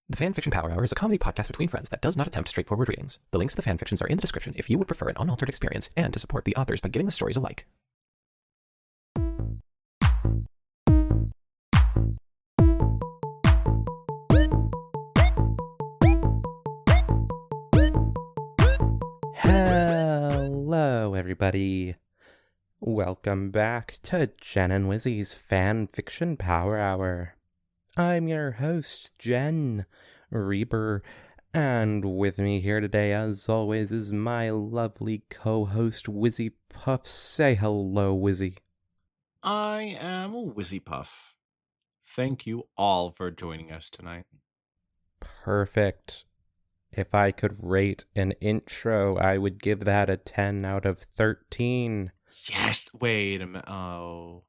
The Fanfiction Power Hour is a comedy podcast between friends that does not attempt straightforward readings. The links to the fanfictions are in the description if you would prefer an unaltered experience and to support the authors by giving the stories a like. Hello, everybody. Welcome back to Jen and Wizzy's Fanfiction Power Hour. I'm your host, Jen Reaper, and with me here today, as always, is my lovely co-host, Wizzy Puff. Say hello, Wizzy. I am Wizzy Puff. Thank you all for joining us tonight. Perfect. If I could rate an intro, I would give that a 10 out of 13. Yes! Wait a minute. Oh.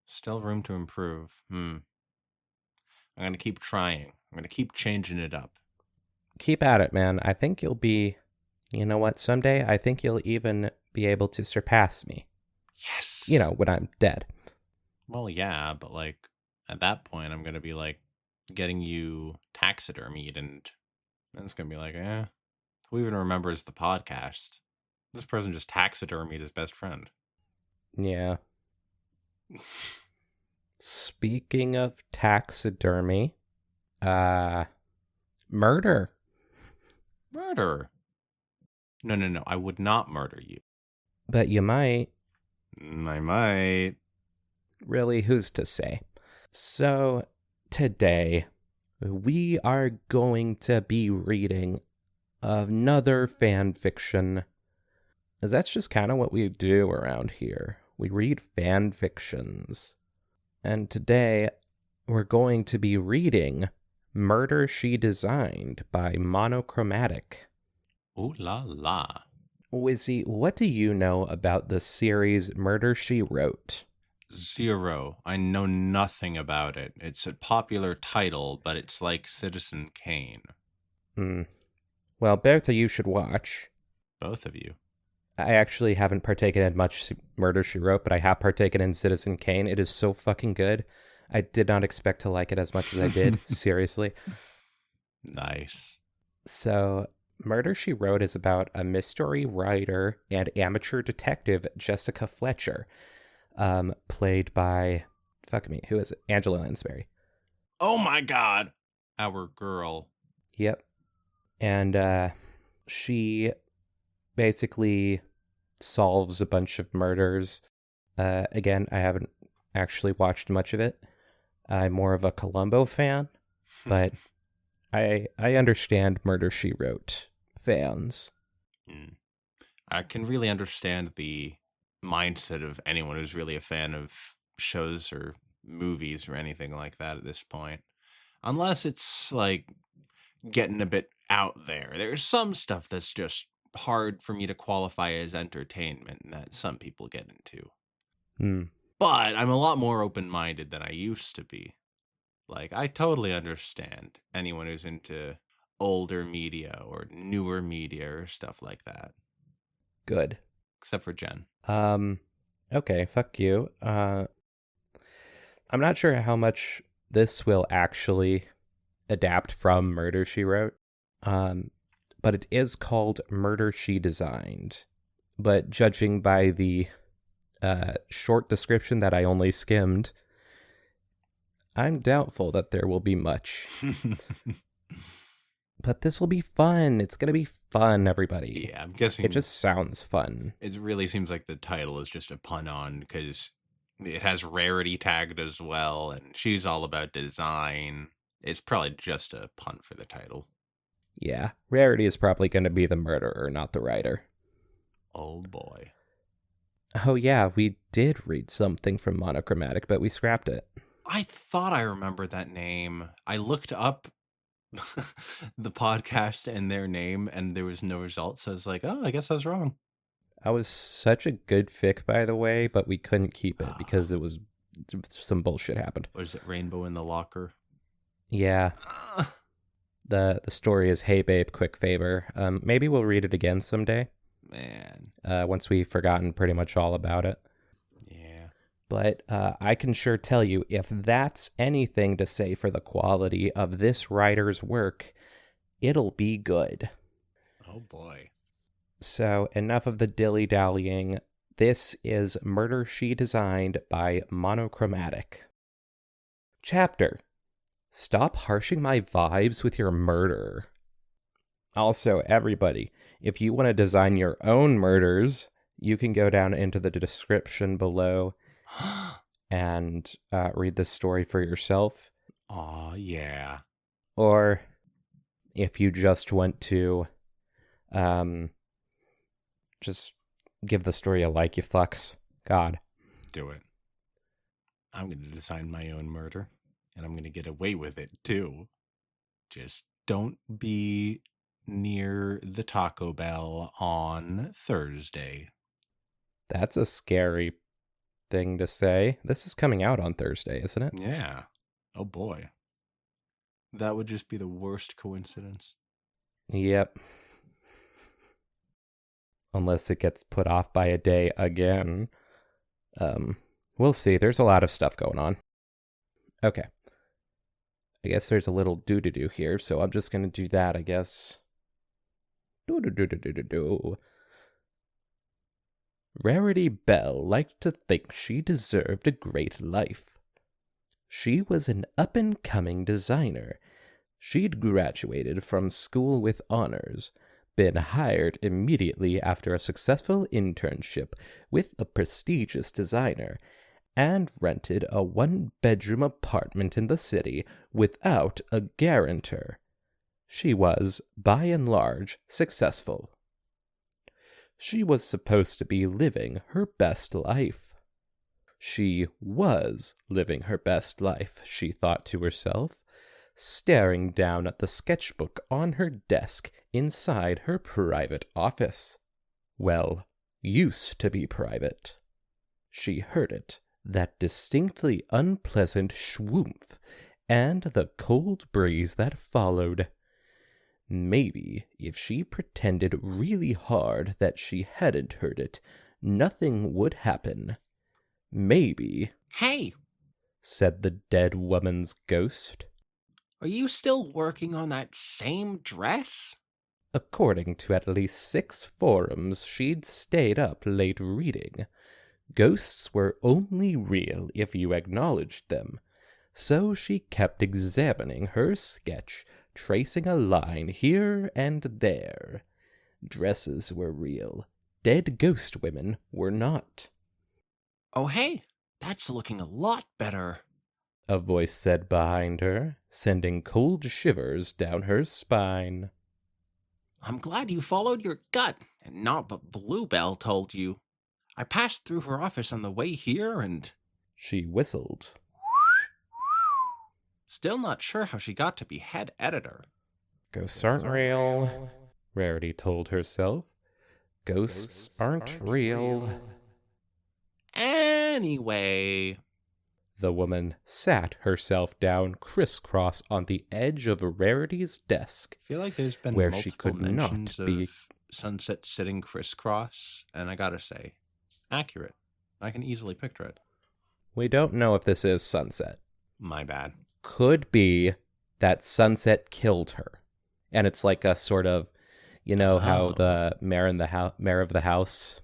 Still room to improve. I'm going to keep trying. I'm going to keep changing it up. Keep at it, man. I think you'll be... You know what? Someday, I think you'll even be able to surpass me. Yes! You know, when I'm dead. Well, yeah, but, at that point, I'm going to be, getting you taxidermied, and it's going to be who even remembers the podcast? This person just taxidermied his best friend. Yeah. Speaking of taxidermy, murder. Murder? No, I would not murder you. But you might. I might. Really, who's to say? So, today, we are going to be reading another fan fiction. As that's just kind of what we do around here. We read fan fictions. And today, we're going to be reading Murder She Designed by Monochromatic. Ooh la la. Wizzy, what do you know about the series Murder She Wrote? Zero. I know nothing about it. It's a popular title, but it's like Citizen Kane. Well, both of you should watch. Both of you. I actually haven't partaken in much Murder, She Wrote, but I have partaken in Citizen Kane. It is so fucking good. I did not expect to like it as much as I did. Seriously. Nice. So, Murder, She Wrote is about a mystery writer and amateur detective, Jessica Fletcher, played by, who is it? Angela Lansbury. Oh my god! Our girl. Yep. And she basically solves a bunch of murders. Again, I haven't actually watched much of it. I'm more of a Columbo fan, but I understand Murder, She Wrote fans. I can really understand the mindset of anyone who's really a fan of shows or movies or anything like that at this point. Unless it's, getting a bit out there. There's some stuff that's just hard for me to qualify as entertainment that some people get into. But I'm a lot more open-minded than I used to be. I totally understand anyone who's into older media or newer media or stuff like that. Good. Except for Jen. Okay, fuck you. I'm not sure how much this will actually adapt from Murder, She Wrote. But it is called Murder, She Designed. But judging by the short description that I only skimmed, I'm doubtful that there will be much. But this will be fun. It's going to be fun, everybody. Yeah, I'm guessing. It just sounds fun. It really seems like the title is just a pun on, because it has Rarity tagged as well, and she's all about design. It's probably just a pun for the title. Yeah, Rarity is probably going to be the murderer, not the writer. Oh boy. Oh yeah, we did read something from Monochromatic, but we scrapped it. I thought I remembered that name. I looked up the podcast and their name, and there was no results. So I was like, oh, I guess I was wrong. I was such a good fic, by the way, but we couldn't keep it because it was some bullshit happened. Was it Rainbow in the Locker? Yeah. The story is, hey babe, quick favor. Maybe we'll read it again someday. Man. Once we've forgotten pretty much all about it. Yeah. But I can sure tell you, if that's anything to say for the quality of this writer's work, it'll be good. Oh boy. So enough of the dilly-dallying. This is Murder She Designed by Monochromatic. Chapter: Stop harshing my vibes with your murder. Also, everybody, if you want to design your own murders, you can go down into the description below and read the story for yourself. Aw, yeah. Or if you just want to just give the story a like, you fucks. God. Do it. I'm going to design my own murder, and I'm going to get away with it, too. Just don't be near the Taco Bell on Thursday. That's a scary thing to say. This is coming out on Thursday, isn't it? Yeah. Oh boy. That would just be the worst coincidence. Yep. Unless it gets put off by a day again. We'll see. There's a lot of stuff going on. Okay. I guess there's a little do here, so I'm just going to do that, I guess. Do. Rarity Bell liked to think she deserved a great life. She was an up-and-coming designer. She'd graduated from school with honors, been hired immediately after a successful internship with a prestigious designer, and rented a one-bedroom apartment in the city without a guarantor. She was, by and large, successful. She was supposed to be living her best life. She was living her best life, she thought to herself, staring down at the sketchbook on her desk inside her private office. Well, used to be private. She heard it, that distinctly unpleasant schwoomph, and the cold breeze that followed. Maybe if she pretended really hard that she hadn't heard it, nothing would happen. Maybe... Hey! said the dead woman's ghost. Are you still working on that same dress? According to at least 6 forums she'd stayed up late reading, ghosts were only real if you acknowledged them, so she kept examining her sketch, tracing a line here and there. Dresses were real. Dead ghost women were not. Oh hey, that's looking a lot better. A voice said behind her, sending cold shivers down her spine. I'm glad you followed your gut, and not what Bluebell told you. I passed through her office on the way here, and... She whistled. Still not sure how she got to be head editor. Ghosts aren't real, Rarity told herself. Ghosts aren't real. Anyway... The woman sat herself down crisscross on the edge of Rarity's desk, I feel like there's been where multiple she could mentions not be. of Sunset sitting crisscross, and I gotta say, accurate. I can easily picture it. We don't know if this is Sunset. My bad. Could be that Sunset killed her, and it's like a sort of, you know, how the mayor of the house,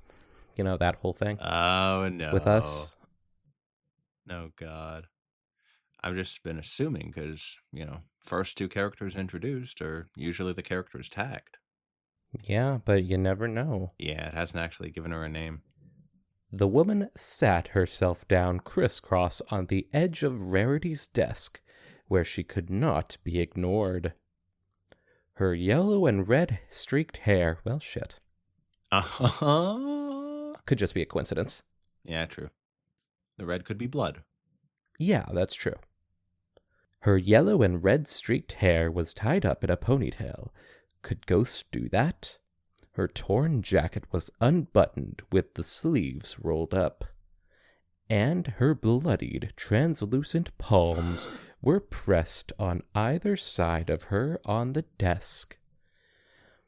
you know, that whole thing. Oh no. With us. No, God. I've just been assuming because, you know, first 2 characters introduced are usually the characters tagged. Yeah, but you never know. Yeah, it hasn't actually given her a name. The woman sat herself down crisscross on the edge of Rarity's desk, where she could not be ignored. Her yellow and red streaked hair, well, shit. Could just be a coincidence. Yeah, true. The red could be blood. Yeah, that's true. Her yellow and red streaked hair was tied up in a ponytail. Could ghosts do that? Her torn jacket was unbuttoned with the sleeves rolled up. And her bloodied, translucent palms were pressed on either side of her on the desk.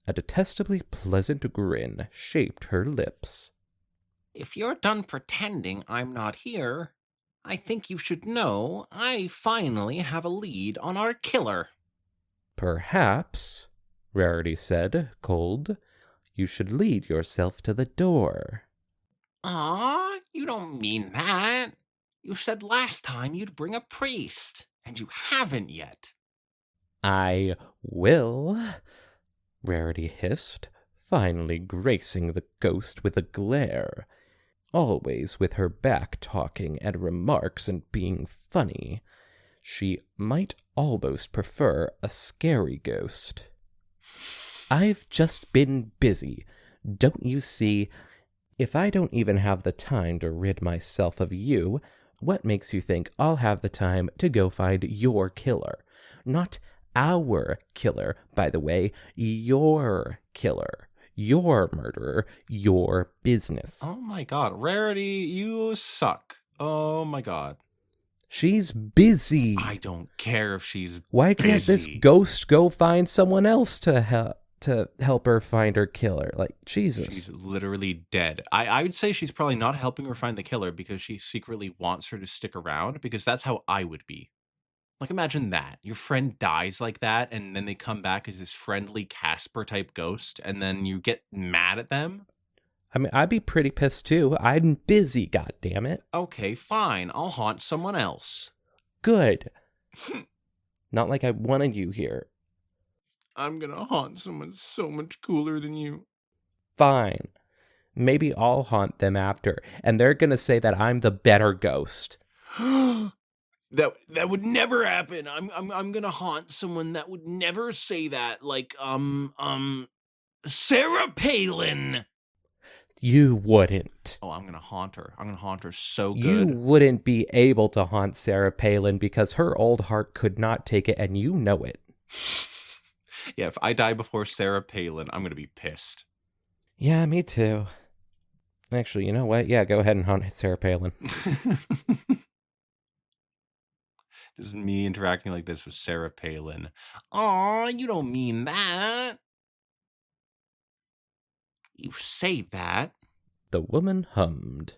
A detestably pleasant grin shaped her lips. If you're done pretending I'm not here, I think you should know I finally have a lead on our killer. Perhaps, Rarity said, cold, you should lead yourself to the door. Aw, you don't mean that. You said last time you'd bring a priest, and you haven't yet. I will, Rarity hissed, finally gracing the ghost with a glare. Always with her back talking and remarks and being funny. She might almost prefer a scary ghost. I've just been busy. Don't you see? If I don't even have the time to rid myself of you, what makes you think I'll have the time to go find your killer? Not our killer, by the way, your killer. Your murderer, your business. Oh my god, Rarity, you suck. Oh my god. She's busy. I don't care if she's Why can't this busy. ghost go find someone else to help her find her killer? Like, Jesus. She's literally dead. I would say she's probably not helping her find the killer because she secretly wants her to stick around, because that's how I would be. Like, imagine that. Your friend dies like that, and then they come back as this friendly Casper-type ghost, and then you get mad at them? I mean, I'd be pretty pissed too. I'm busy, goddammit. Okay, fine. I'll haunt someone else. Good. Not like I wanted you here. I'm gonna haunt someone so much cooler than you. Fine. Maybe I'll haunt them after, and they're gonna say that I'm the better ghost. That would never happen. I'm gonna haunt someone that would never say that. Like, Sarah Palin. You wouldn't. Oh, I'm gonna haunt her. I'm gonna haunt her so good. You wouldn't be able to haunt Sarah Palin because her old heart could not take it, and you know it. Yeah, if I die before Sarah Palin, I'm gonna be pissed. Yeah, me too. Actually, you know what? Yeah, go ahead and haunt Sarah Palin. Just me interacting like this with Sarah Palin. Aw, you don't mean that. You say that. The woman hummed.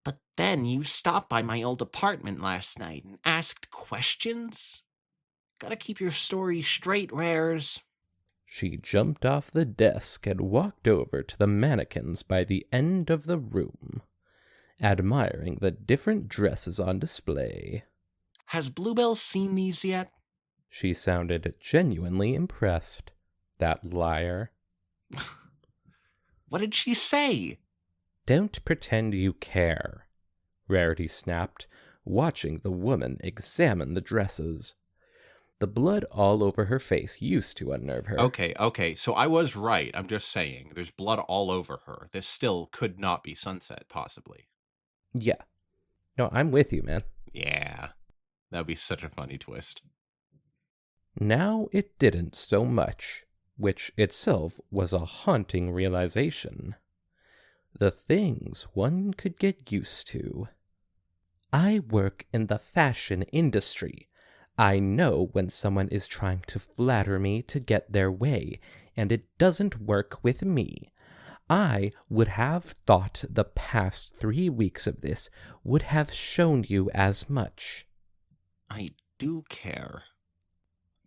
But then you stopped by my old apartment last night and asked questions? Gotta keep your story straight, Rares. She jumped off the desk and walked over to the mannequins by the end of the room, admiring the different dresses on display. Has Bluebell seen these yet? She sounded genuinely impressed. That liar. What did she say? Don't pretend you care, Rarity snapped, watching the woman examine the dresses. The blood all over her face used to unnerve her. Okay, so I was right. I'm just saying, there's blood all over her. This still could not be Sunset, possibly. Yeah. No, I'm with you, man. Yeah. That would be such a funny twist. Now it didn't so much, which itself was a haunting realization. The things one could get used to. I work in the fashion industry. I know when someone is trying to flatter me to get their way, and it doesn't work with me. I would have thought the past 3 weeks of this would have shown you as much. I do care,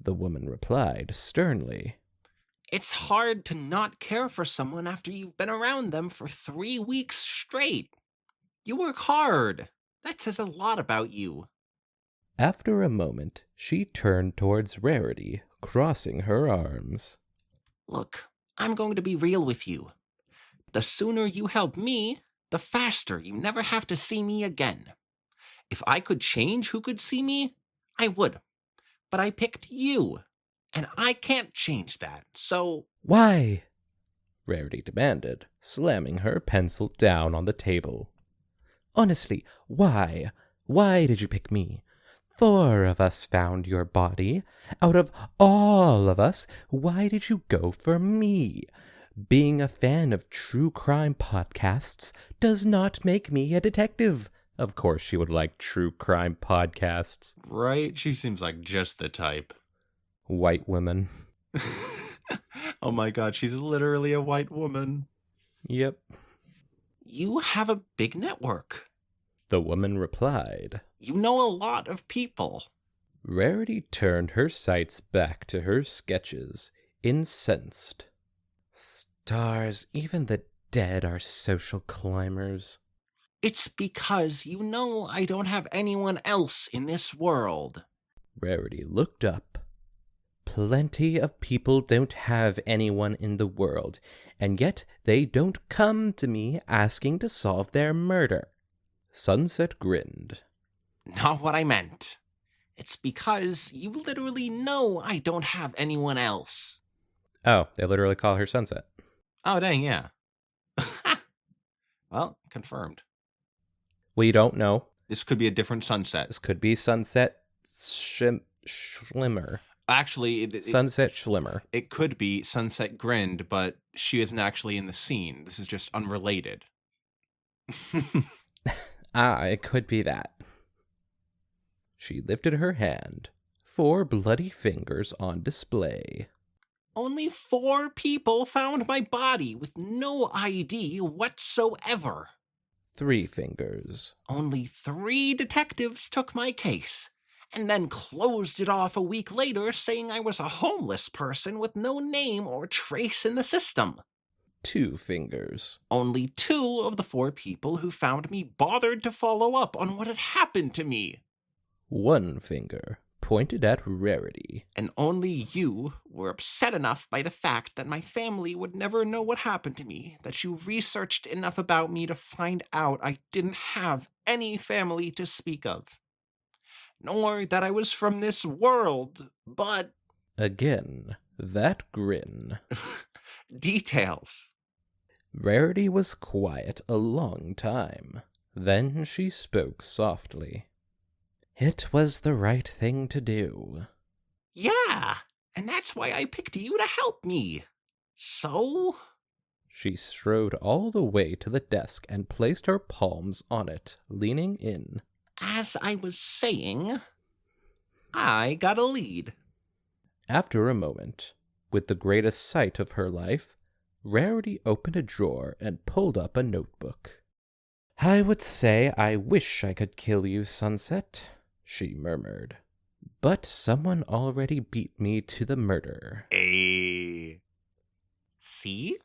The woman replied sternly. It's hard to not care for someone after you've been around them for 3 weeks straight. You work hard. That says a lot about you. After a moment, she turned towards Rarity, crossing her arms. Look, I'm going to be real with you. The sooner you help me, the faster you never have to see me again. If I could change who could see me, I would. But I picked you, and I can't change that, so... Why? Rarity demanded, slamming her pencil down on the table. Honestly, why? Why did you pick me? 4 of us found your body. Out of all of us, why did you go for me? Being a fan of true crime podcasts does not make me a detective. Of course she would like true crime podcasts. Right? She seems like just the type. White women. Oh my god, she's literally a white woman. Yep. You have a big network. the woman replied. You know a lot of people. Rarity turned her sights back to her sketches, incensed. Stars, even the dead are social climbers. It's because you know I don't have anyone else in this world. Rarity looked up. Plenty of people don't have anyone in the world, and yet they don't come to me asking to solve their murder. Sunset grinned. Not what I meant. It's because you literally know I don't have anyone else. Oh, they literally call her Sunset. Oh, dang, yeah. Well, confirmed. We don't know. This could be a different Sunset. This could be Sunset Schlimmer. Actually, Sunset Schlimmer. It could be Sunset Grinned, but she isn't actually in the scene. This is just unrelated. It could be that. She lifted her hand, 4 bloody fingers on display. Only 4 people found my body with no ID whatsoever. 3 fingers. Only 3 detectives took my case, and then closed it off a week later saying I was a homeless person with no name or trace in the system. 2 fingers. Only 2 of the 4 people who found me bothered to follow up on what had happened to me. 1 finger, pointed at Rarity. And only you were upset enough by the fact that my family would never know what happened to me, that you researched enough about me to find out I didn't have any family to speak of. Nor that I was from this world, but... Again, that grin. Details. Rarity was quiet a long time. Then she spoke softly. It was the right thing to do. Yeah, and that's why I picked you to help me. So? She strode all the way to the desk and placed her palms on it, leaning in. As I was saying, I got a lead. After a moment, with the greatest sight of her life, Rarity opened a drawer and pulled up a notebook. I would say I wish I could kill you, Sunset, she murmured. But someone already beat me to the murder. See?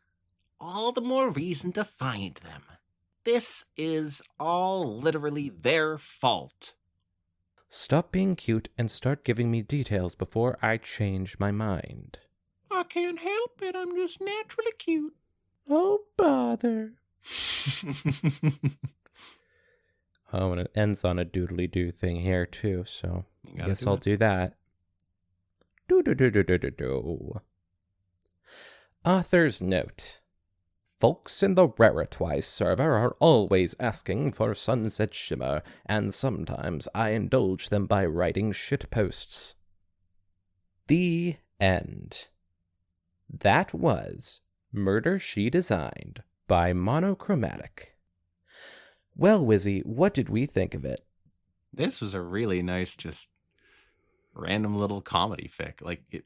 All the more reason to find them. This is all literally their fault. Stop being cute and start giving me details before I change my mind. I can't help it, I'm just naturally cute. Oh, bother. Oh, and it ends on a doodly-doo thing here, too, so I guess I'll do that. Do-do-do-do-do-do-do. Author's note. Folks in the Rarity server are always asking for Sunset Shimmer, and sometimes I indulge them by writing shit posts. The end. That was Murder She Designed by Monochromatic. Well, Wizzy, what did we think of it? This was a really nice, just random little comedy fic. Like, it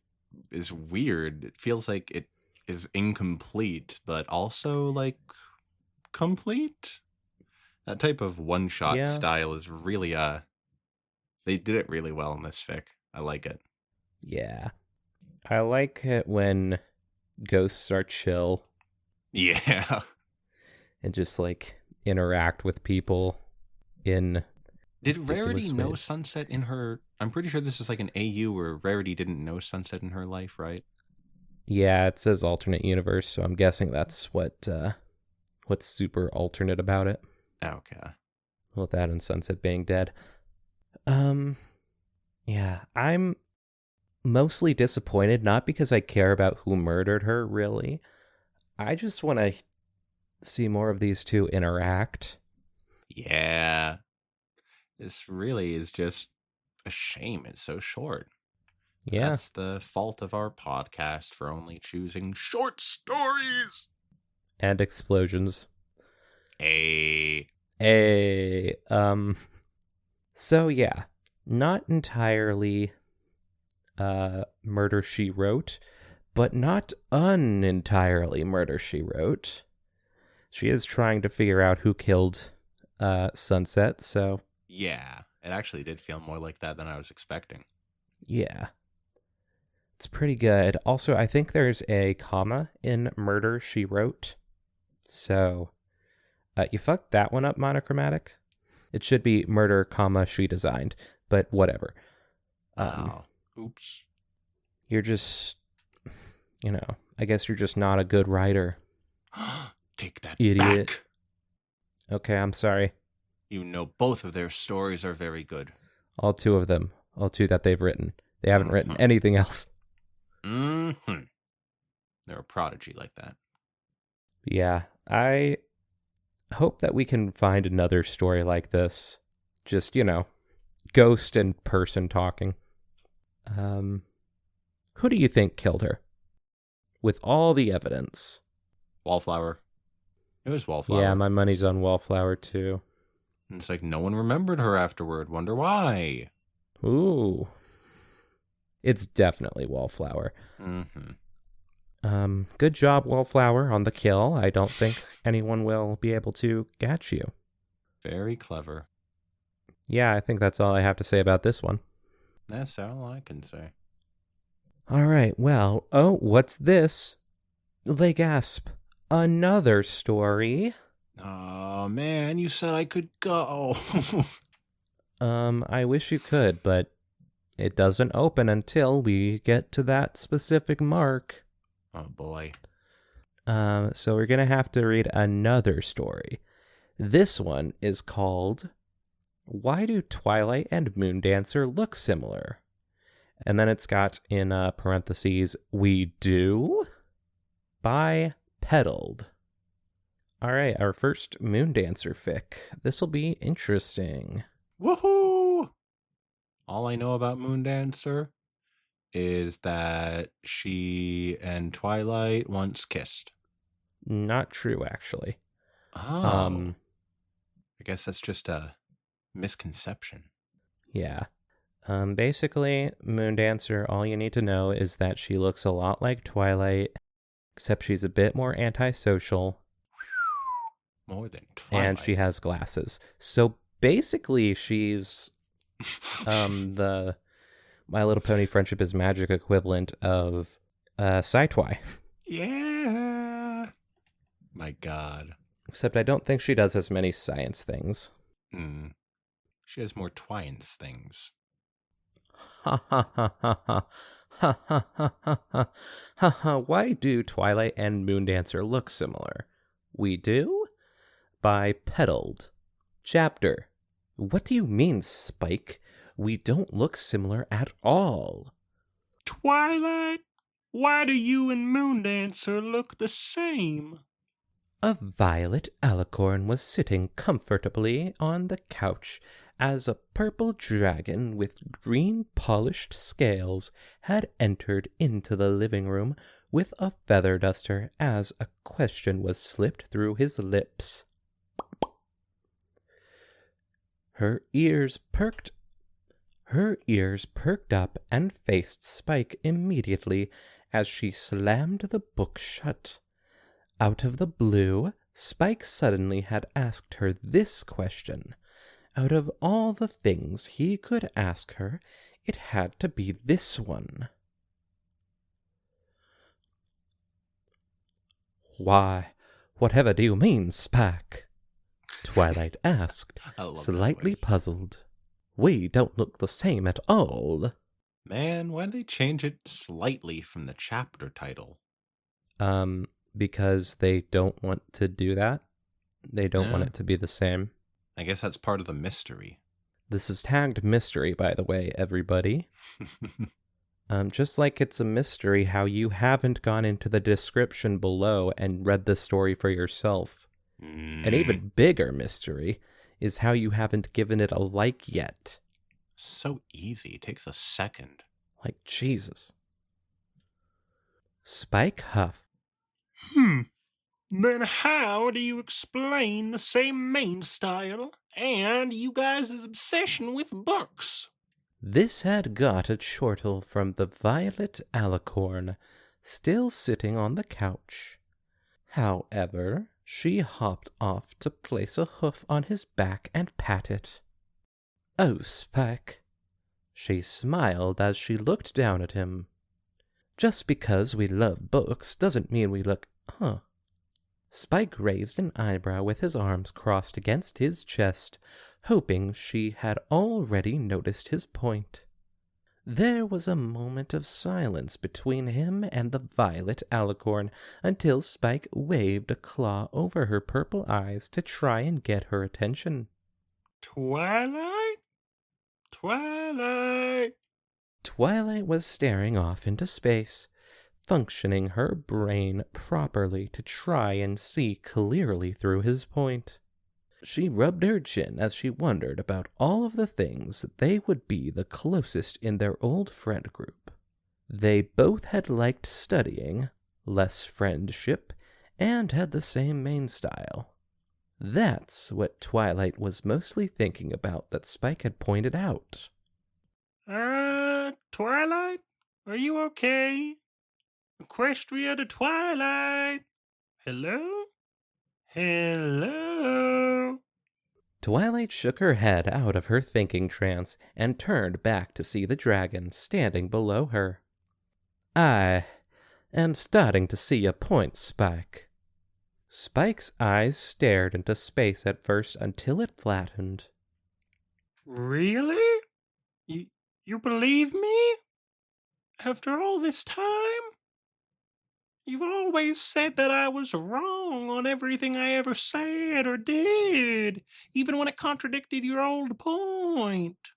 is weird. It feels like it is incomplete, but also, like, complete. That type of one-shot style is really, they did it really well in this fic. I like it. Yeah. I like it when ghosts are chill. Yeah. And just, like, interact with people in... Did Rarity know Sunset in her... I'm pretty sure this is like an AU where Rarity didn't know Sunset in her life, right? Yeah, it says alternate universe, so I'm guessing that's what's super alternate about it. Okay. With that and Sunset being dead. Yeah, I'm mostly disappointed, not because I care about who murdered her, really. I just want to see more of these two interact. Yeah. This really is just a shame it's so short. Yeah. That's the fault of our podcast for only choosing short stories. And explosions. Hey. So yeah, not entirely Murder She Wrote, but not unentirely Murder She Wrote. She is trying to figure out who killed sunset, so Yeah, it actually did feel more like that than I was expecting. yeah. It's pretty good. Also, I think there's a comma in Murder, She Wrote. So, you fucked that one up, monochromatic. It should be Murder, comma, She Designed, but whatever. Oops. You're just, I guess you're just not a good writer. Take that Idiot. back. Okay, I'm sorry. You know both of their stories are very good. All two of them. All two that they've written. They haven't written anything else. Mm-hmm. They're a prodigy like that. Yeah, I hope that we can find another story like this. Just, ghost and person talking. Who do you think killed her? With all the evidence. Wallflower. It was Wallflower. Yeah, my money's on Wallflower too. It's like no one remembered her afterward. Wonder why. Ooh. It's definitely Wallflower. Mm-hmm. Good job, Wallflower, on the kill. I don't think anyone will be able to catch you. Very clever. Yeah, I think that's all I have to say about this one. That's all I can say. All right, well, what's this? They gasp. Another story. Oh, man, you said I could go. I wish you could, but it doesn't open until we get to that specific mark. Oh, boy. So we're going to have to read another story. This one is called Why Do Twilight and Moondancer Look Similar? And then it's got in parentheses, We Do, by Peddled. All right, our first Moondancer fic. This will be interesting. Woohoo! All I know about Moondancer is that she and Twilight once kissed. Not true, actually. Oh. I guess that's just a misconception. Yeah. Basically, Moondancer, all you need to know is that she looks a lot like Twilight, except she's a bit more antisocial. More than Twilight. And she has glasses. So basically, she's the My Little Pony Friendship is Magic equivalent of Sci-Twi. Yeah. My God. Except I don't think she does as many science things. She has more Twines things. Ha ha ha ha ha. Ha ha ha ha ha. Ha ha. Why do Twilight and Moondancer look similar? We do? By Peddled. Chapter. What do you mean, Spike? We don't look similar at all. Twilight, why do you and Moondancer look the same? A violet alicorn was sitting comfortably on the couch as a purple dragon with green polished scales had entered into the living room with a feather duster as a question was slipped through his lips. Her ears perked up and faced Spike immediately as she slammed the book shut. Out of the blue, Spike suddenly had asked her this question. Out of all the things he could ask her, it had to be this one. Why, whatever do you mean, Spike? Twilight asked, slightly puzzled. We don't look the same at all. Man, why did they change it slightly from the chapter title? Because they don't want to do that. They don't want it to be the same. I guess that's part of the mystery. This is tagged mystery, by the way, everybody. Just like it's a mystery how you haven't gone into the description below and read the story for yourself. An even bigger mystery is how you haven't given it a like yet. So easy. It takes a second. Like, Jesus. Spike huffed. Then how do you explain the same main style and you guys' obsession with books? This had got a chortle from the violet alicorn, still sitting on the couch. However, She hopped off to place a hoof on his back and pat it. "Oh, Spike." She smiled as she looked down at him. "Just because we love books doesn't mean we look, huh?" Spike raised an eyebrow with his arms crossed against his chest, hoping she had already noticed his point. There was a moment of silence between him and the violet alicorn until Spike waved a claw over her purple eyes to try and get her attention. Twilight? Twilight! Twilight was staring off into space, functioning her brain properly to try and see clearly through his point. She rubbed her chin as she wondered about all of the things that they would be the closest in their old friend group. They both had liked studying, less friendship, and had the same main style. That's what Twilight was mostly thinking about that Spike had pointed out. Twilight? Are you okay? Equestria to Twilight! Hello? Hello? Twilight shook her head out of her thinking trance and turned back to see the dragon standing below her. "I am starting to see a point, Spike." Spike's eyes stared into space at first until it flattened. Really? You believe me? After all this time? You've always said that I was wrong on everything I ever said or did, even when it contradicted your old point.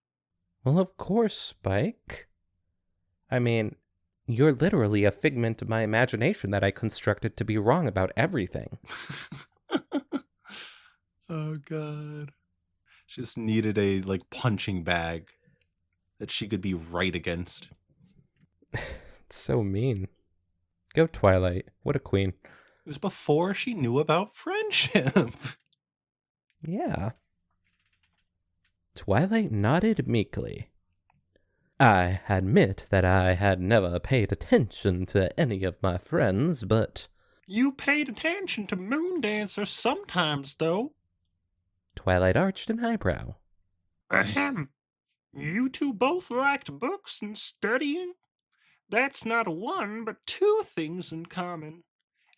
Well, of course, Spike. I mean, you're literally a figment of my imagination that I constructed to be wrong about everything. Oh, God. She just needed a, punching bag that she could be right against. It's so mean. Go Twilight. What a queen. It was before she knew about friendship. Yeah. Twilight nodded meekly. "I admit that I had never paid attention to any of my friends, but..." You paid attention to Moondancer sometimes, though. Twilight arched an eyebrow. Ahem. You two both liked books and studying. That's not one, but two things in common.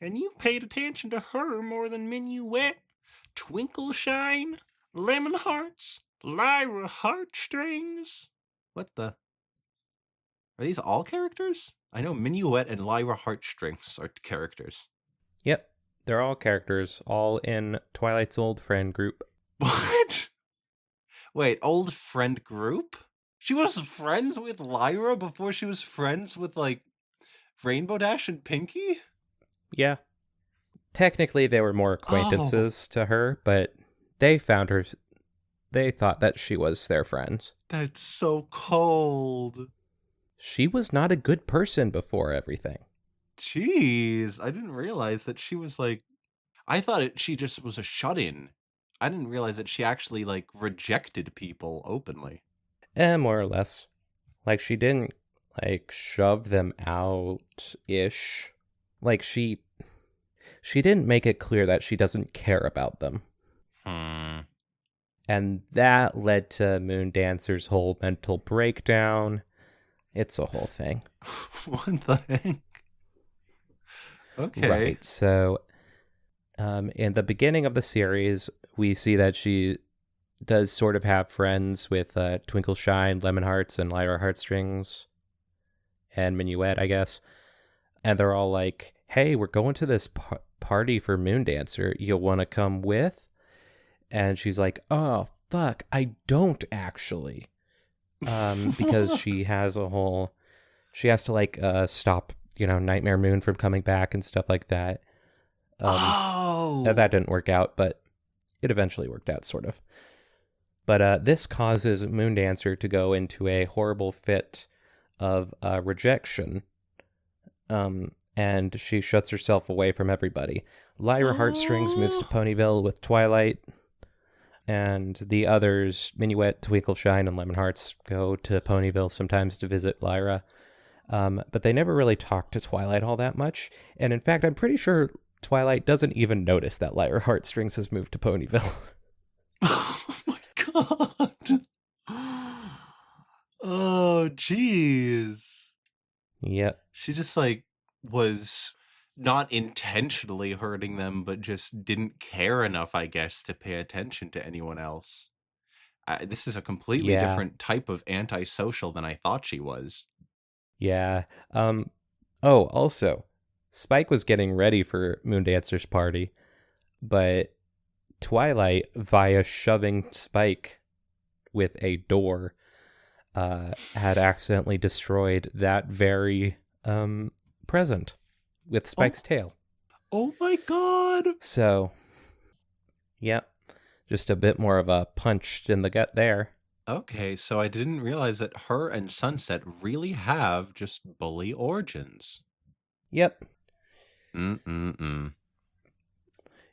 And you paid attention to her more than Minuet, Twinkleshine, Lemon Hearts, Lyra Heartstrings. What the? Are these all characters? I know Minuet and Lyra Heartstrings are characters. Yep, they're all characters, all in Twilight's old friend group. What? Wait, old friend group? She was friends with Lyra before she was friends with, Rainbow Dash and Pinky? Yeah. Technically, they were more acquaintances to her, but they found her... They thought that she was their friend. That's so cold. She was not a good person before everything. Jeez, I didn't realize that she was, I thought she just was a shut-in. I didn't realize that she actually, rejected people openly. More or less. She didn't, shove them out-ish. She didn't make it clear that she doesn't care about them. And that led to Moondancer's whole mental breakdown. It's a whole thing. What the heck? Okay. Right, so in the beginning of the series, we see that she does sort of have friends with Twinkleshine, Lemon Hearts, and Lyra Heartstrings, and Minuet, I guess. And they're all like, "Hey, we're going to this party for Moondancer. You'll want to come with?" And she's like, "Oh, fuck, I don't actually." Because she has to stop, Nightmare Moon from coming back and stuff like that. That didn't work out, but it eventually worked out, sort of. But this causes Moondancer to go into a horrible fit of rejection. And she shuts herself away from everybody. Lyra Heartstrings moves to Ponyville with Twilight. And the others, Minuet, Twinkleshine, and Lemon Hearts, go to Ponyville sometimes to visit Lyra. But they never really talk to Twilight all that much. And in fact, I'm pretty sure Twilight doesn't even notice that Lyra Heartstrings has moved to Ponyville. Oh my god. Oh, jeez. Yep. She just, was not intentionally hurting them, but just didn't care enough, I guess, to pay attention to anyone else. This is a completely Yeah. different type of antisocial than I thought she was. Yeah. Oh, also, Spike was getting ready for Moondancer's party, but Twilight, via shoving Spike with a door, had accidentally destroyed that very present with Spike's tail. Oh my god! So, yep, just a bit more of a punch in the gut there. Okay, so I didn't realize that her and Sunset really have just bully origins. Yep. Mm-mm-mm.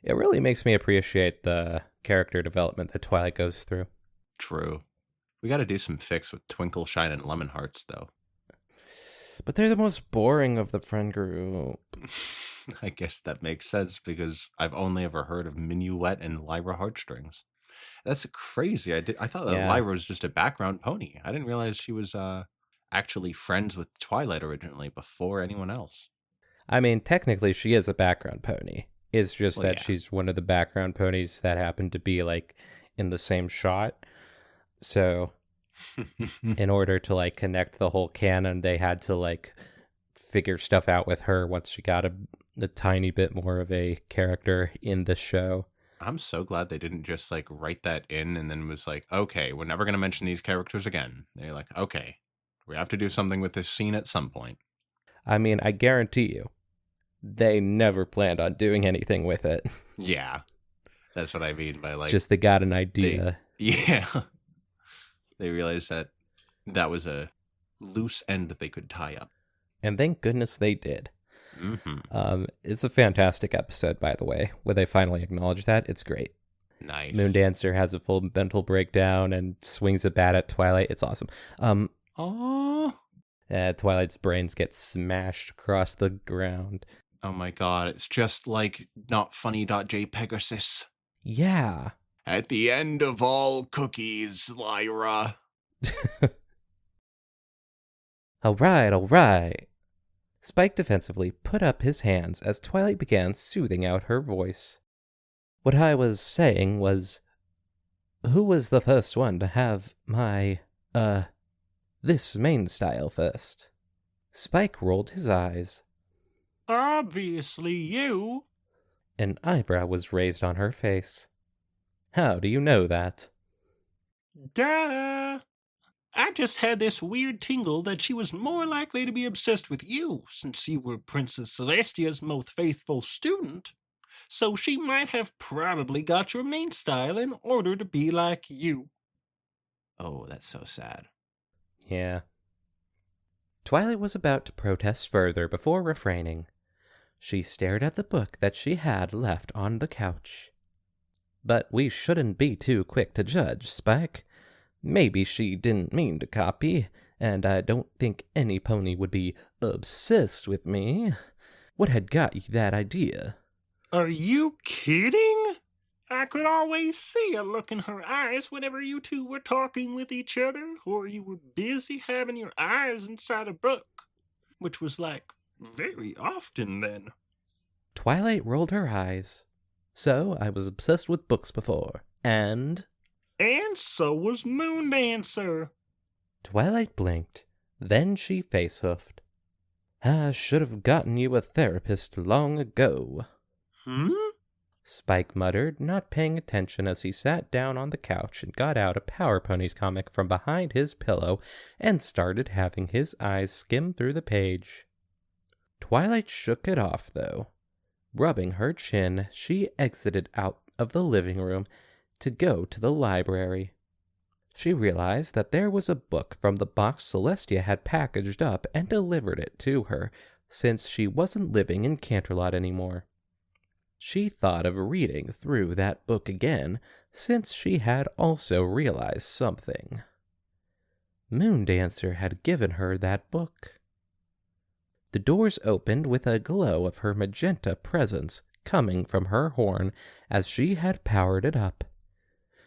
It really makes me appreciate the character development that Twilight goes through. True. We gotta do some fics with Twinkle, Shine, and Lemon Hearts, though. But they're the most boring of the friend group. I guess that makes sense because I've only ever heard of Minuet and Lyra Heartstrings. That's crazy. I thought that Yeah. Lyra was just a background pony. I didn't realize she was actually friends with Twilight originally before anyone else. I mean, technically, she is a background pony. It's just Well, that yeah. she's one of the background ponies that happen to be, in the same shot. So, in order to, connect the whole canon, they had to, figure stuff out with her once she got a tiny bit more of a character in the show. I'm so glad they didn't just write that in and then was like, okay, we're never going to mention these characters again. They're like, okay, we have to do something with this scene at some point. I mean, I guarantee you, they never planned on doing anything with it. Yeah, that's what I mean by It's just they got an idea. Yeah. They realized that that was a loose end that they could tie up. And thank goodness they did. Mm-hmm. It's a fantastic episode, by the way, where they finally acknowledge that. It's great. Nice. Moondancer has a full mental breakdown and swings a bat at Twilight. It's awesome. Oh. Twilight's brains get smashed across the ground. Oh my god, it's just like notfunny.jpegasus. Yeah. At the end of all cookies, Lyra. All right. Spike defensively put up his hands as Twilight began soothing out her voice. What I was saying was, who was the first one to have this main style first? Spike rolled his eyes. Obviously you. An eyebrow was raised on her face. How do you know that? Duh. I just had this weird tingle that she was more likely to be obsessed with you, since you were Princess Celestia's most faithful student. So she might have probably got your main style in order to be like you. Oh, that's so sad. Yeah. Twilight was about to protest further before refraining. She stared at the book that she had left on the couch. But we shouldn't be too quick to judge, Spike. Maybe she didn't mean to copy, and I don't think any pony would be obsessed with me. What had got you that idea? Are you kidding? I could always see a look in her eyes whenever you two were talking with each other, or you were busy having your eyes inside a book, which was very often then. Twilight rolled her eyes. So I was obsessed with books before, and so was Moondancer. Twilight blinked. Then she face-huffed. I should have gotten you a therapist long ago. Spike muttered, not paying attention as he sat down on the couch and got out a Power Ponies comic from behind his pillow and started having his eyes skim through the page. Twilight shook it off, though. Rubbing her chin, she exited out of the living room to go to the library. She realized that there was a book from the box Celestia had packaged up and delivered it to her, since she wasn't living in Canterlot anymore. She thought of reading through that book again, since she had also realized something. Moondancer had given her that book. The doors opened with a glow of her magenta presence, coming from her horn as she had powered it up.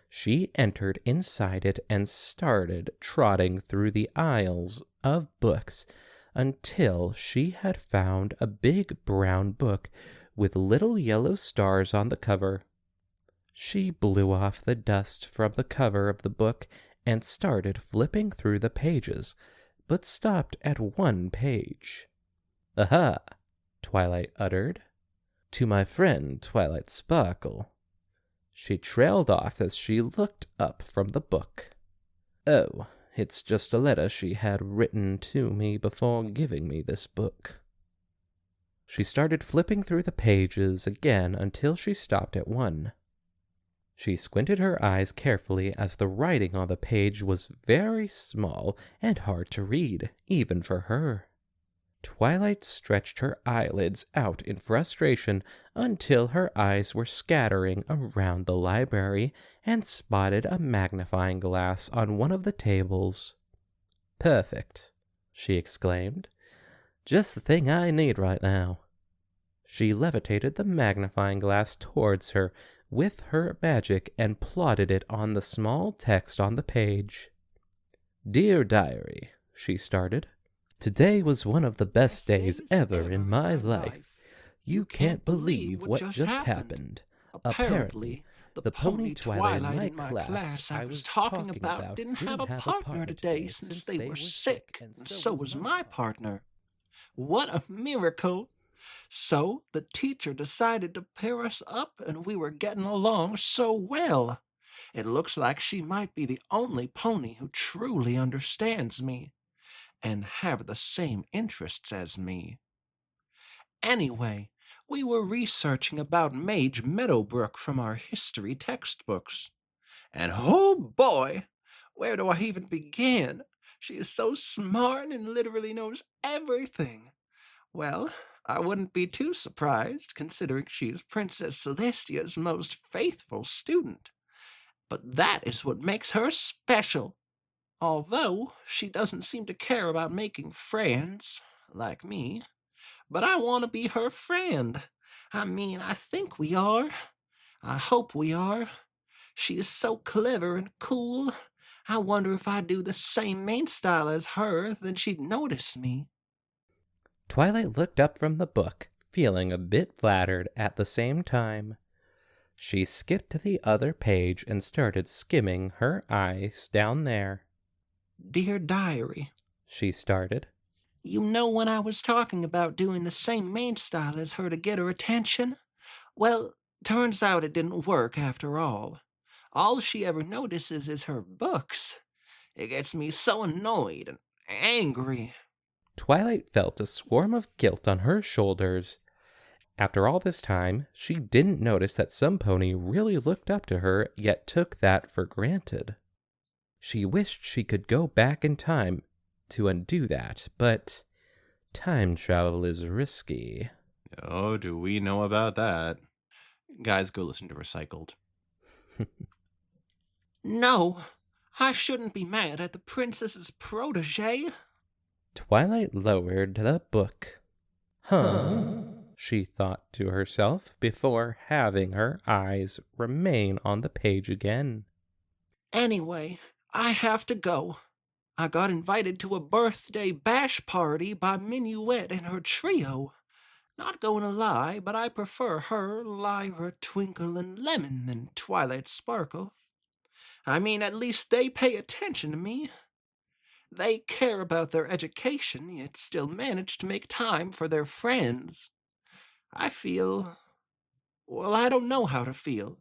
She entered inside it and started trotting through the aisles of books until she had found a big brown book with little yellow stars on the cover. She blew off the dust from the cover of the book and started flipping through the pages, but stopped at one page. "Aha!" Twilight uttered. "To my friend Twilight Sparkle." She trailed off as she looked up from the book. "Oh, it's just a letter she had written to me before giving me this book." She started flipping through the pages again until she stopped at one. She squinted her eyes carefully as the writing on the page was very small and hard to read, even for her. Twilight stretched her eyelids out in frustration until her eyes were scattering around the library and spotted a magnifying glass on one of the tables. "Perfect," she exclaimed. "Just the thing I need right now." She levitated the magnifying glass towards her with her magic and plotted it on the small text on the page. "Dear Diary," she started. "Today was one of the best days ever in my life. You can't believe what just happened. Apparently, the pony Twilight in my class I was talking about didn't have a partner today since they were sick, and so was my partner. What a miracle! So the teacher decided to pair us up, and we were getting along so well. It looks like she might be the only pony who truly understands me and have the same interests as me. Anyway, we were researching about Mage Meadowbrook from our history textbooks. And oh boy, where do I even begin? She is so smart and literally knows everything. Well, I wouldn't be too surprised, considering she is Princess Celestia's most faithful student. But that is what makes her special. Although she doesn't seem to care about making friends, like me. But I want to be her friend. I mean, I think we are. I hope we are. She is so clever and cool. I wonder if I do the same main style as her, then she'd notice me." Twilight looked up from the book, feeling a bit flattered at the same time. She skipped to the other page and started skimming her eyes down there. "Dear Diary," she started. "you know when I was talking about doing the same main style as her to get her attention? Well, turns out it didn't work after all. All she ever notices is her books. It gets me so annoyed and angry." Twilight felt a swarm of guilt on her shoulders. After all this time, she didn't notice that some pony really looked up to her, yet took that for granted. She wished she could go back in time to undo that, but time travel is risky. Oh, do we know about that? Guys, go listen to Recycled. No, I shouldn't be mad at the princess's protege. Twilight lowered the book. She thought to herself before having her eyes remain on the page again. Anyway, I have to go. I got invited to a birthday bash party by Minuet and her trio. Not going to lie, but I prefer her, Lyra, Twinkle, and Lemon than Twilight Sparkle. I mean, at least they pay attention to me. They care about their education, yet still manage to make time for their friends. I feel... well, I don't know how to feel.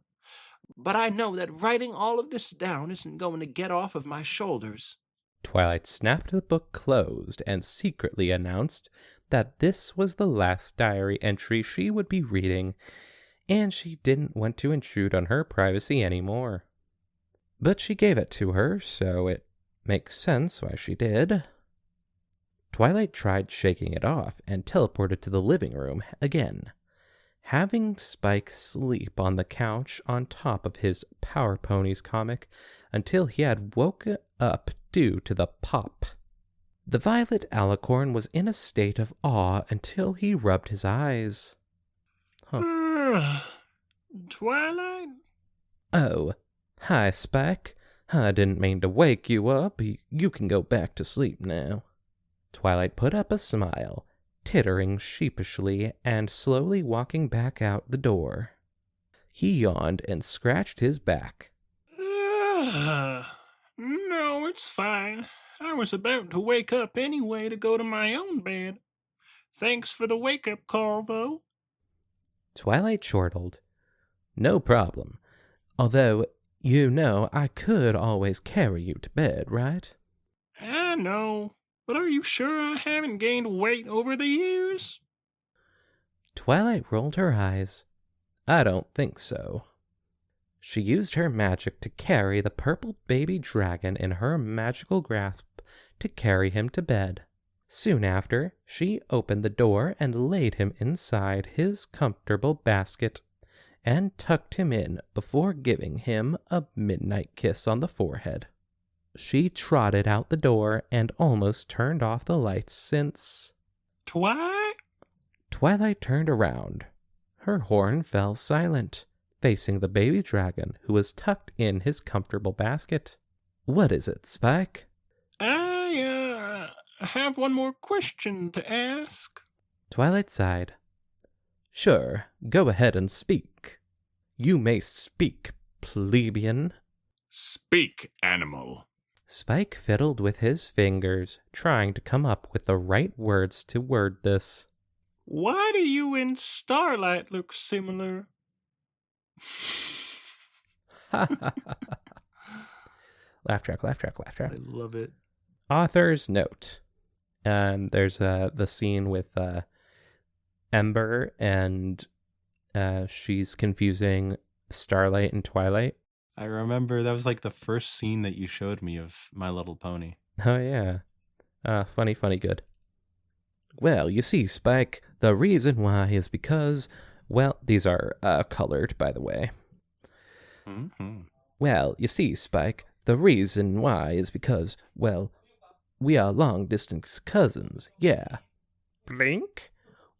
But I know that writing all of this down isn't going to get off of my shoulders. Twilight snapped the book closed and secretly announced that this was the last diary entry she would be reading, and she didn't want to intrude on her privacy anymore. But she gave it to her, so it makes sense why she did. Twilight tried shaking it off and teleported to the living room again, having Spike sleep on the couch on top of his Power Ponies comic until he had woken up due to the pop. The violet alicorn was in a state of awe until he rubbed his eyes. Twilight? Oh, hi, Spike. I didn't mean to wake you up. You can go back to sleep now. Twilight put up a smile, tittering sheepishly and slowly walking back out the door. He yawned and scratched his back. No, it's fine. I was about to wake up anyway to go to my own bed. Thanks for the wake-up call, though. Twilight chortled. No problem. Although, you know, I could always carry you to bed, right? I know, but are you sure I haven't gained weight over the years? Twilight rolled her eyes. I don't think so. She used her magic to carry the purple baby dragon in her magical grasp to carry him to bed. Soon after, she opened the door and laid him inside his comfortable basket and tucked him in before giving him a midnight kiss on the forehead. She trotted out the door and almost turned off the lights since... Twilight turned around. Her horn fell silent, facing the baby dragon who was tucked in his comfortable basket. What is it, Spike? I have one more question to ask. Twilight sighed. Sure, go ahead and speak. You may speak, plebeian. Speak, animal. Spike fiddled with his fingers, trying to come up with the right words to word this. Why do you and Starlight look similar? Laugh track, laugh track, laugh track. I love it. Author's note. There's the scene with Ember, and she's confusing Starlight and Twilight. I remember that was like the first scene that you showed me of My Little Pony. Oh, yeah. Funny, good. Well, you see, Spike, the reason why is because, well, these are colored, by the way. Mm-hmm. Well, you see, Spike, the reason why is because, well, we are long-distance cousins, yeah. Blink?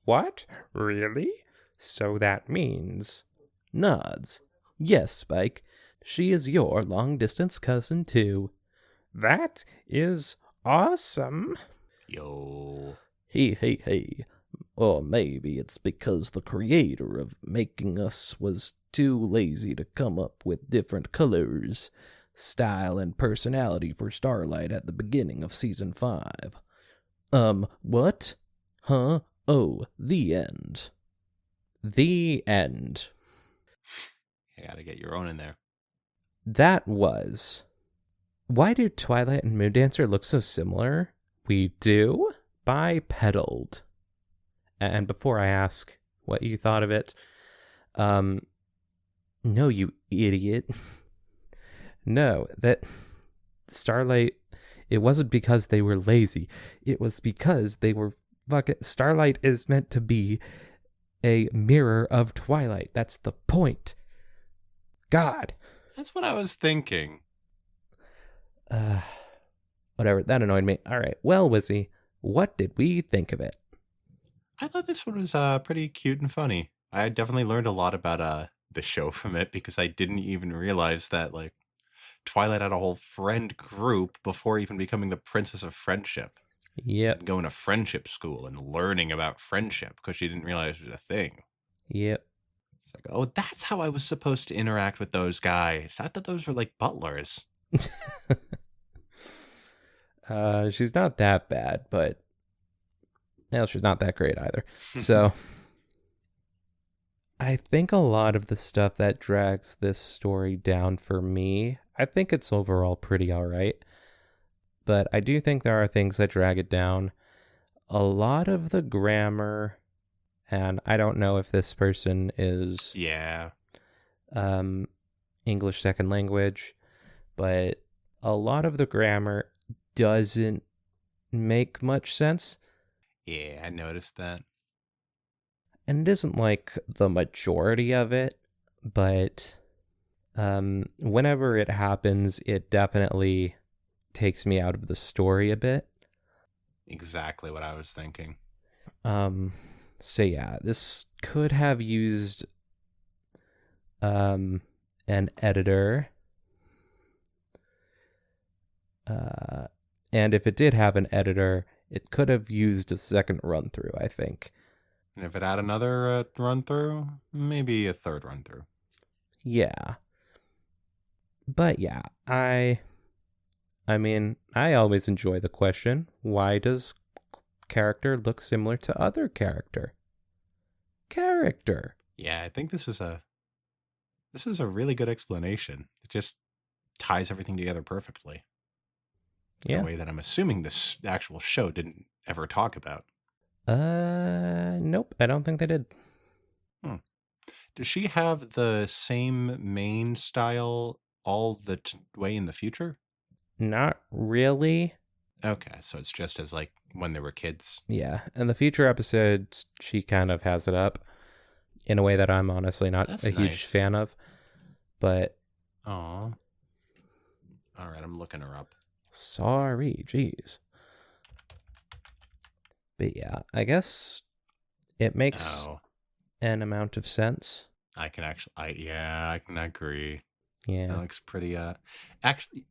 What? Really? So that means... Nods. Yes, Spike, she is your long-distance cousin, too. That is awesome. Yo. Hey. Or maybe it's because the creator of making us was too lazy to come up with different colors, style, and personality for Starlight at the beginning of Season 5. What? Huh? Oh, the end. The end. You gotta get your own in there. That was... Why do Twilight and Moondancer look so similar? We do? Bipedaled. And before I ask what you thought of it, no, you idiot. No, that Starlight, it wasn't because they were lazy. It was because they were fucking... Starlight is meant to be a mirror of Twilight. That's the point. God. That's what I was thinking. Whatever, that annoyed me. All right, well, Wizzy, what did we think of it? I thought this one was pretty cute and funny. I definitely learned a lot about the show from it because I didn't even realize that like Twilight had a whole friend group before even becoming the Princess of Friendship. Yep. Going to friendship school and learning about friendship because she didn't realize it was a thing. Yep. It's like, oh, that's how I was supposed to interact with those guys. I thought those were like butlers. She's not that bad, but well, she's not that great either. So I think a lot of the stuff that drags this story down for me, I think it's overall pretty all right. But I do think there are things that drag it down. A lot of the grammar, and I don't know if this person is English second language, but a lot of the grammar doesn't make much sense. Yeah, I noticed that. And it isn't like the majority of it, but whenever it happens, it definitely takes me out of the story a bit. Exactly what I was thinking. So yeah, this could have used an editor. And if it did have an editor, it could have used a second run through, I think. And if it had another run through, maybe a third run through. Yeah. But yeah, I mean, I always enjoy the question, why does character look similar to other character? Character. Yeah, I think this is a really good explanation. It just ties everything together perfectly. In Yeah. a way that I'm assuming this actual show didn't ever talk about. Nope, I don't think they did. Does she have the same main style all the way in the future? Not really. Okay, so it's just as like when they were kids. Yeah, in the future episodes, she kind of has it up in a way that I'm honestly not That's a huge nice. fan of. But Aw. All right, I'm looking her up. sorry, jeez. But yeah, I guess it makes Oh, an amount of sense. I can actually, I can agree. That Yeah, looks pretty, actually,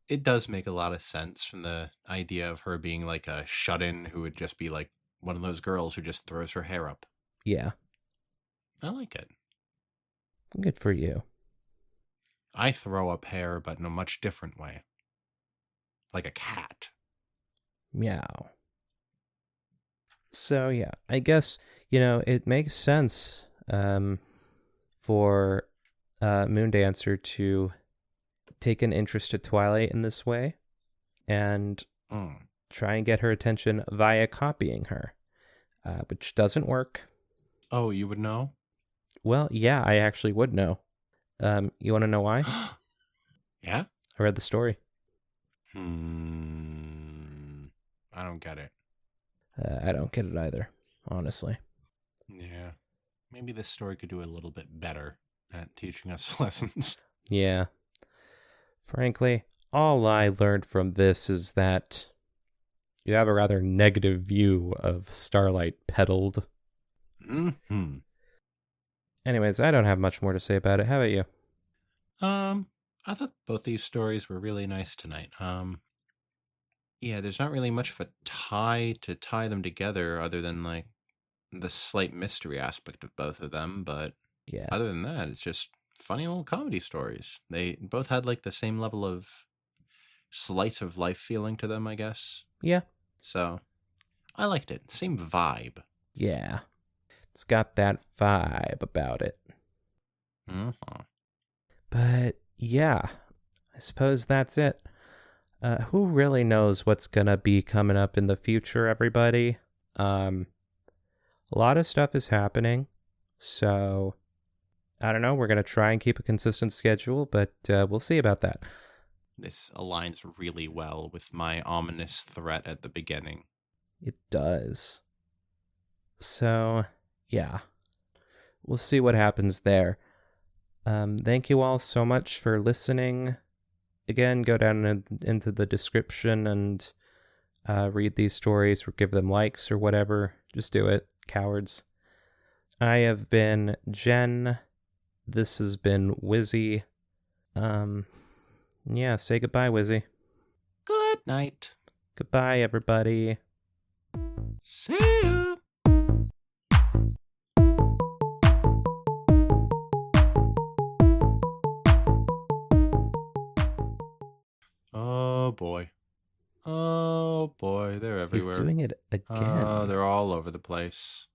it does make a lot of sense from the idea of her being like a shut-in who would just be like one of those girls who just throws her hair up. yeah, I like it. good for you. I throw up hair, but in a much different way. Like a cat. Meow. So yeah, I guess, it makes sense for Moondancer to take an interest to Twilight in this way and try and get her attention via copying her, which doesn't work. Oh, you would know? Well, yeah, I actually would know. You want to know why? Yeah? I read the story. I don't get it. I don't get it either, honestly. Yeah. Maybe this story could do a little bit better at teaching us lessons. Yeah. Frankly, all I learned from this is that you have a rather negative view of Starlight peddled. Mm-hmm. Anyways, I don't have much more to say about it. How about you? I thought both these stories were really nice tonight. Yeah, there's not really much of a tie to tie them together other than like the slight mystery aspect of both of them, but Yeah. other than that, it's just funny little comedy stories. They both had like the same level of slice of life feeling to them, I guess. Yeah. So I liked it. Same vibe. Yeah. It's got that vibe about it. Mm-hmm. But yeah, I suppose that's it. Who really knows what's gonna be coming up in the future, everybody? A lot of stuff is happening, so I don't know. We're gonna try and keep a consistent schedule, but we'll see about that. This aligns really well with my ominous threat at the beginning. It does. So, yeah. We'll see what happens there. Thank you all so much for listening. Again, go down into the description and read these stories or give them likes or whatever. Just do it, cowards. I have been Jen. This has been Wizzy. Yeah, say goodbye, Wizzy. Good night. Goodbye, everybody. See ya. Oh boy. Oh boy, they're everywhere. He's doing it again. Oh, they're all over the place.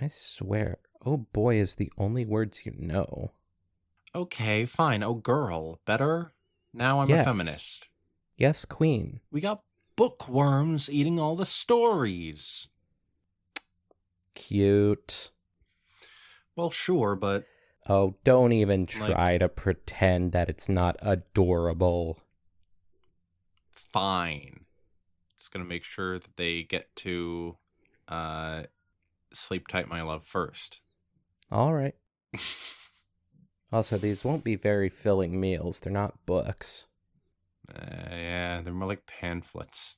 I swear. Oh boy is the only words you know. Okay, fine. Oh girl, better? Now I'm Yes. a feminist. Yes, queen. We got bookworms eating all the stories. Cute. Well, sure, but Oh, don't even try to pretend that it's not adorable. fine. Just gonna make sure that they get to sleep tight, my love, first. All right. Also, these won't be very filling meals. They're not books. Yeah, they're more like pamphlets.